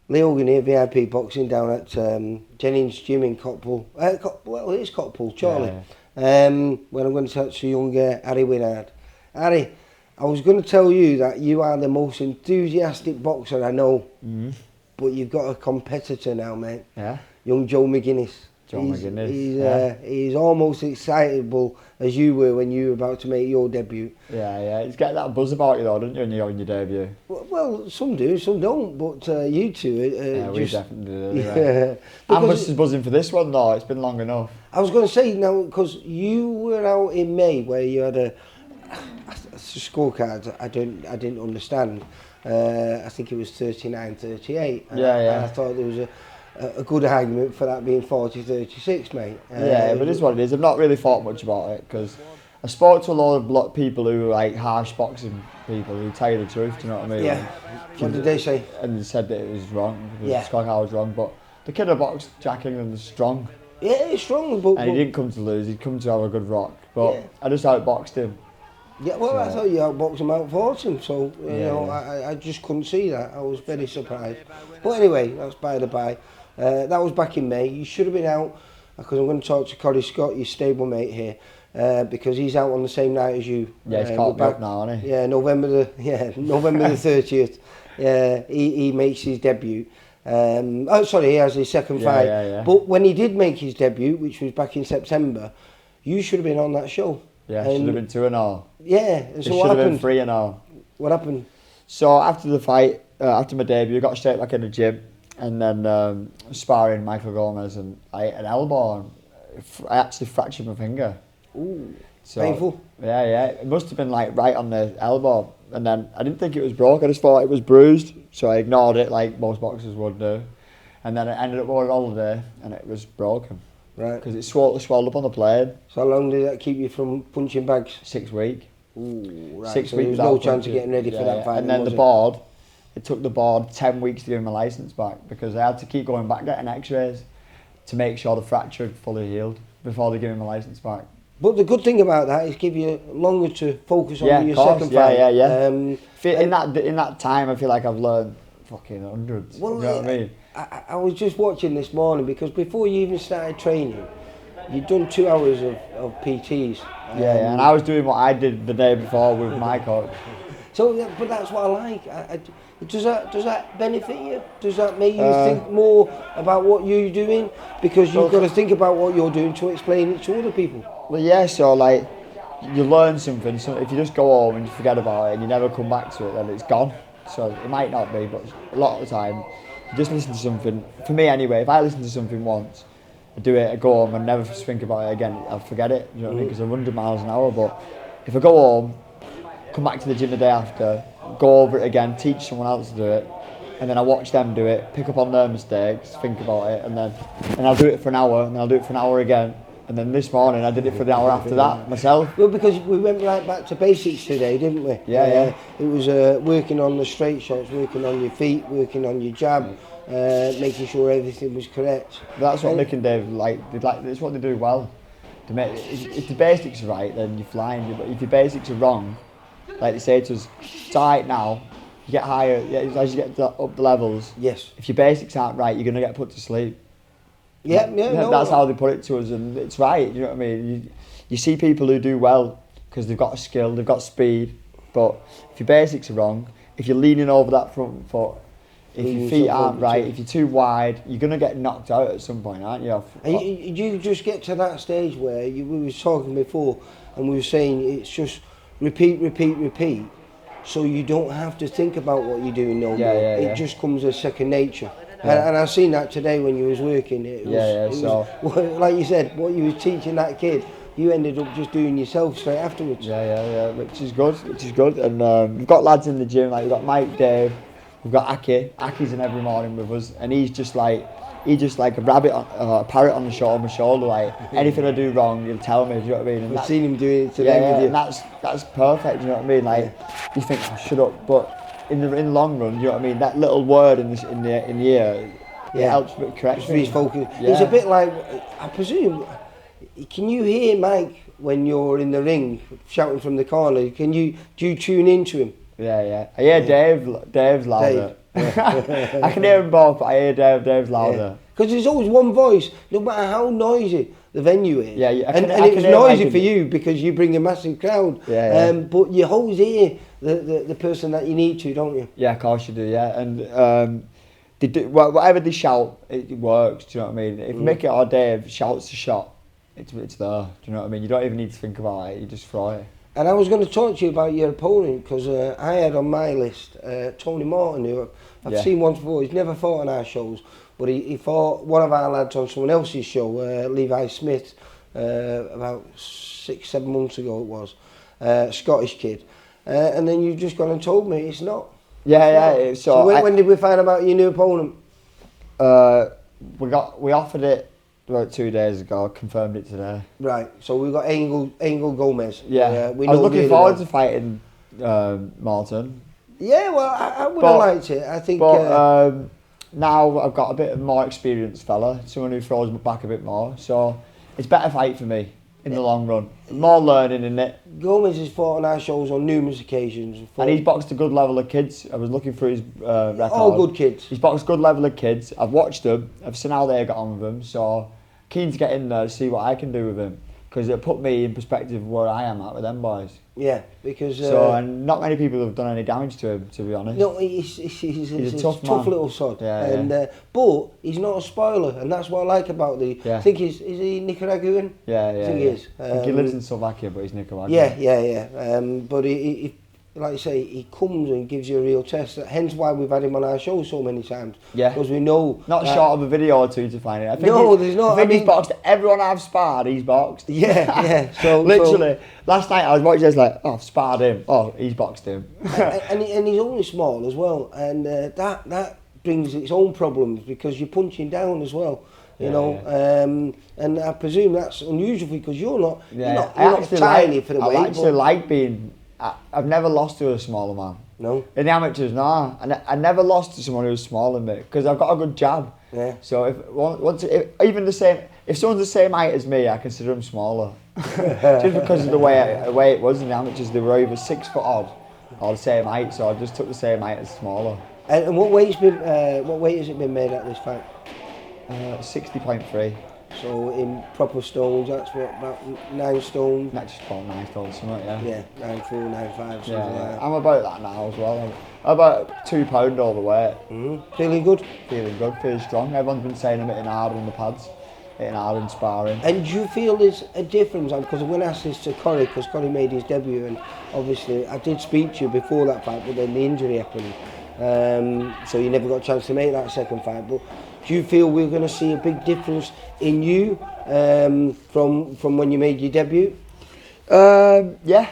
Lee Hogan here, VIP Boxing down at Jennings Gym in Cottball. Well, it is Cottball, Charlie. When I'm going to touch the young Harry Winnard. Harry, I was going to tell you that you are the most enthusiastic boxer I know, but you've got a competitor now, mate. Yeah. Young Joe McGuinness. He's almost excitable as you were when you were about to make your debut. Yeah. It's got that buzz about you though, don't you, when you're on your debut? Well, some do, some don't, but you two yeah, we just... definitely did anyway. I'm just buzzing for this one though, it's been long enough. I was going to say now, because you were out in May where you had a scorecard I didn't understand. I think it was 39-38. Yeah. And I thought there was a good argument for that being 40-36, mate. Yeah, but it is what it is. I've not really thought much about it because I spoke to a lot of people who are like harsh boxing people who tell you the truth, do you know what I mean? Yeah. What did they say? And they said that it was wrong, the Yeah. scorecard was wrong, but the kid who boxed Jack England was strong. Yeah, he's strong, but... And he didn't come to lose, he'd come to have a good rock. But I just outboxed him. Yeah, well, I thought you outboxed him, outfought him, so, you know, I just couldn't see that. I was very surprised. But anyway, that's by the by. That was back in May. You should have been out, because I'm going to talk to Corey Scott, your stablemate here, because he's out on the same night as you. Yeah, he's caught me up now, hasn't he? Yeah, November the 30th. He makes his debut. He has his second fight. Yeah. But when he did make his debut, which was back in September, you should have been on that show. Yeah, should have been 2-0. Yeah, and so what happened? Should have been 3-0. What happened? So after the fight, after my debut, I got straight back in the gym, and then sparring Michael Gomez, and I hit an elbow, and I actually fractured my finger. Ooh, so, painful. Yeah. It must have been like right on the elbow, and then I didn't think it was broke. I just thought it was bruised, so I ignored it like most boxers would do. And then I ended up on holiday, and it was broken. Right. Because it swelled up on the plane. So how long did that keep you from punching bags? 6 weeks. Ooh, right. 6 so weeks. there was no chance of getting ready for that fight. And then it took the board 10 weeks to give me my licence back because I had to keep going back getting x-rays to make sure the fracture had fully healed before they give me my licence back. But the good thing about that is give you longer to focus on your second fight. Yeah. In that time, I feel like I've learned fucking hundreds. Well, you know what I mean? I was just watching this morning because before you even started training, you'd done 2 hours of PTs. And I was doing what I did the day before with my coach. So, but that's what I like. Does that benefit you? Does that make you think more about what you're doing? Because you've got to think about what you're doing to explain it to other people. Well, yeah. So like, you learn something. So if you just go home and you forget about it and you never come back to it, then it's gone. So it might not be, but a lot of the time, you just listen to something. For me anyway, if I listen to something once, I do it, I go home and never think about it again, I forget it, you know what I mean, because I'm 100 miles an hour, but if I go home, come back to the gym the day after, go over it again, teach someone else to do it, and then I watch them do it, pick up on their mistakes, think about it, and I'll do it for an hour, and then I'll do it for an hour again, and then this morning I did it for the hour after that myself. Well, because we went right back to basics today, didn't we? Yeah. It was working on the straight shots, working on your feet, working on your jab, making sure everything was correct. That's what Nick and Dave like. It's what they do well. If the basics are right, then you're flying. But if your basics are wrong, like they say to us, it's alright now. You get higher as you get up the levels. Yes. If your basics aren't right, you're gonna get put to sleep. Yeah. That's how they put it to us, and it's right. You know what I mean? You see people who do well because they've got a skill, they've got speed. But if your basics are wrong, if you're leaning over that front foot, if your feet aren't right, if you're too wide, you're going to get knocked out at some point, aren't you? And you just get to that stage where we were talking before and we were saying it's just repeat. So you don't have to think about what you're doing no more. It just comes as second nature. Yeah. And I've seen that today when you was working. It was, like you said, what you was teaching that kid, you ended up just doing yourself straight afterwards. Yeah, which is good. And we've got lads in the gym, like we've got Mike, Dave, we've got Aki. Aki's in every morning with us, and he's just like a rabbit, a parrot on my shoulder. Like anything I do wrong, he'll tell me. Do you know what I mean? We've seen him doing it today with you. And that's perfect. Do you know what I mean? Like you think, shut up, but in the long run, do you know what I mean? That little word in the ear, it helps correct me. He's focused. It's a bit like, I presume. Can you hear Mike when you're in the ring shouting from the corner? Do you tune into him? Yeah. I hear Dave's louder. I can hear them both, but I hear Dave's louder. Because there's always one voice, no matter how noisy the venue is. Yeah, and it's noisy for you because you bring a massive crowd. But you always hear the person that you need to, don't you? Yeah, of course you do, yeah. And they do, whatever they shout, it works, do you know what I mean? If Mickey or Dave shouts a shot, it's there, do you know what I mean? You don't even need to think about it, you just throw it. And I was going to talk to you about your opponent, because I had on my list Tony Morton, who I've seen once before. He's never fought on our shows, but he fought one of our lads on someone else's show, Levi Smith, about 6-7 months ago it was, Scottish kid. And then you've just gone and told me it's not. So when did we find out about your new opponent? We offered it about 2 days ago, confirmed it today. Right, so we've got Engel Gomez. I was looking forward to fighting Morton. Yeah, well, I would have liked it. I think. But now I've got a bit more experienced fella, someone who throws me back a bit more. So it's a better fight for me in the long run. More learning in it. Gomez has fought on our shows on numerous occasions. And he's boxed a good level of kids. I was looking through his record. All good kids. He's boxed a good level of kids. I've watched them. I've seen how they got on with them. So keen to get in there, see what I can do with him. Because it put me in perspective of where I am at with them boys. Yeah, because... and not many people have done any damage to him, to be honest. No, he's a tough little sod. But he's not a spoiler, and that's what I like about the... I think is he Nicaraguan? Yeah. I think he is. I think he lives in Slovakia, but he's Nicaraguan. Yeah. But he like you say, he comes and gives you a real test. Hence why we've had him on our show so many times. Yeah. Because we know... Not short of a video or two to find it. There's not. I think he's boxed everyone I've sparred, he's boxed. Yeah. So literally, last night I was watching this like, I've sparred him. Oh, he's boxed him. and he's only small as well. And that brings its own problems because you're punching down as well. You know, and I presume that's unusual because you're not tiny for the weight. I actually like being... I've never lost to a smaller man. No. In the amateurs, no. I never lost to someone who's smaller than me because I've got a good jab. Yeah. So if someone's the same height as me, I consider them smaller. Just because of the way it was in the amateurs, they were either 6 foot odd or the same height. So I just took the same height as smaller. And what weight has it been made at this fight? 60.3. So in proper stones, that's what, about 9 stone? That's just about 9 stone, something, yeah. Yeah, 9'4", 9'5", something like that. I'm about that now as well. I'm about 2 pound all the way. Feeling good? Feeling good, feeling strong. Everyone's been saying I'm hitting hard on the pads, hitting hard in sparring. And do you feel there's a difference? Because I'm going to ask this to Corey, because Corey made his debut, and obviously I did speak to you before that fight, but then the injury happened. So you never got a chance to make that second fight. But do you feel we're going to see a big difference in you from when you made your debut? Yeah.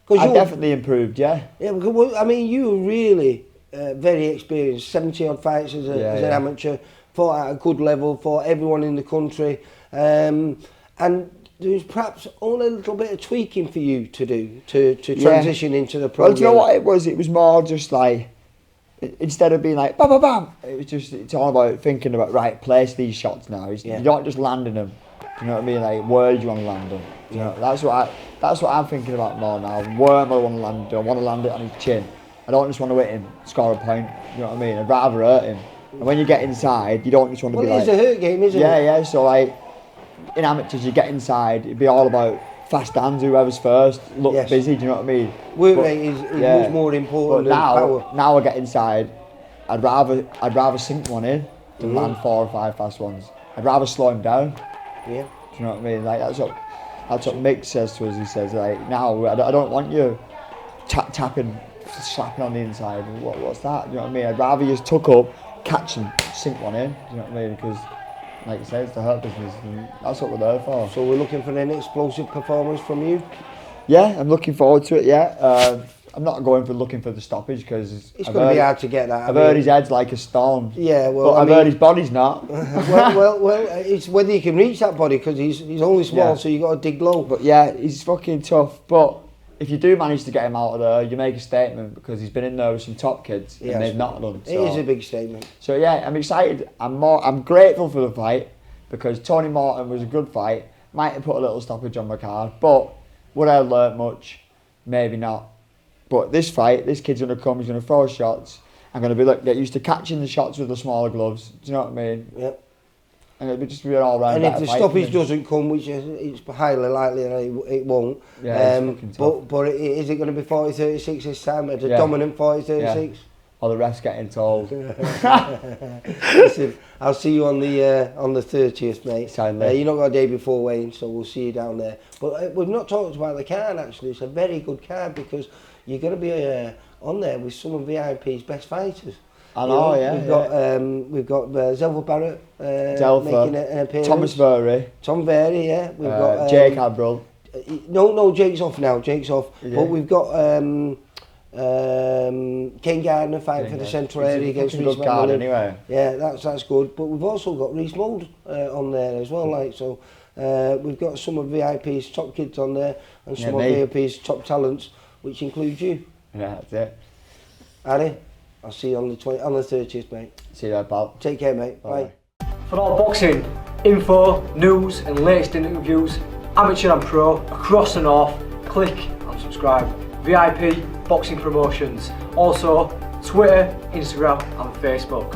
I definitely improved, yeah. Yeah, because, I mean, you were really very experienced, 70 odd fights as an amateur, fought at a good level, fought everyone in the country, and there was perhaps only a little bit of tweaking for you to do to transition into the pro game. Do you know what it was? It was more just like, instead of being like bam bam bam, it's all about thinking about place these shots now. You're not just landing them. Do you know what I mean? Like where do you want to land them? You know, that's what I'm thinking about more now. Where am I want to land? Do I want to land it on his chin? I don't just want to hit him, score a point. You know what I mean? I'd rather hurt him. And when you get inside, you don't just want to be like. Well, it's a hurt game, isn't it? Yeah. So like in amateurs, you get inside, it'd be all about fast hands, whoever's first, look busy, do you know what I mean? Work rate is much more important than power. Now I get inside, I'd rather sink one in than land 4 or 5 fast ones. I'd rather slow him down. Yeah. Do you know what I mean? Like that's what Mick says to us. He says like, now I don't want you tapping, slapping on the inside. What's that? Do you know what I mean? I'd rather you just tuck up, catch and sink one in. Do you know what I mean? Because like you say, it's the hurt business, and that's what we're there for. So we're looking for an explosive performance from you? Yeah, I'm looking forward to it, yeah. I'm not looking for the stoppage because it's going to be hard to get that. I've heard his head's like a stone. Yeah, well, but I've heard his body's not. well, it's whether you can reach that body because he's only small, so you got to dig low. But yeah, he's fucking tough. But if you do manage to get him out of there, you make a statement because he's been in there with some top kids and they've not done. So. It is a big statement. So yeah, I'm excited. I'm grateful for the fight because Tony Morton was a good fight. Might have put a little stoppage on my card, but would I have learnt much? Maybe not. But this fight, this kid's going to come, he's going to throw shots. I'm going to get used to catching the shots with the smaller gloves. Do you know what I mean? Yep. And it'll be just be an all-round. And if the stoppage doesn't come, which it's highly likely that it won't, but is it going to be 40-36 this time? At a dominant 40-36? Or the ref's getting told. Listen, I'll see you on the 30th, mate. You're not got a day before weighing, so we'll see you down there. But we've not talked about the card actually. It's a very good card because you're going to be on there with some of VIP's best fighters. I know, We've got Zelva Barrett making an appearance. Thomas Verry. Tom Verry, yeah. We've got Jake Abril. No, Jake's off now. Jake's off. Yeah. But we've got Ken Gardner fighting for the central area against Reece Mould. Anyway. Yeah, that's good. But we've also got Reece Mould on there as well. We've got some of VIP's top kids on there and some of VIP's top talents, which includes you. Yeah, that's it. Harry, I'll see you on the 30th, mate. See you there, pal. Take care, mate. Bye. For all boxing info, news and latest interviews, amateur and pro, across the north, click and subscribe. VIP Boxing Promotions. Also, Twitter, Instagram and Facebook.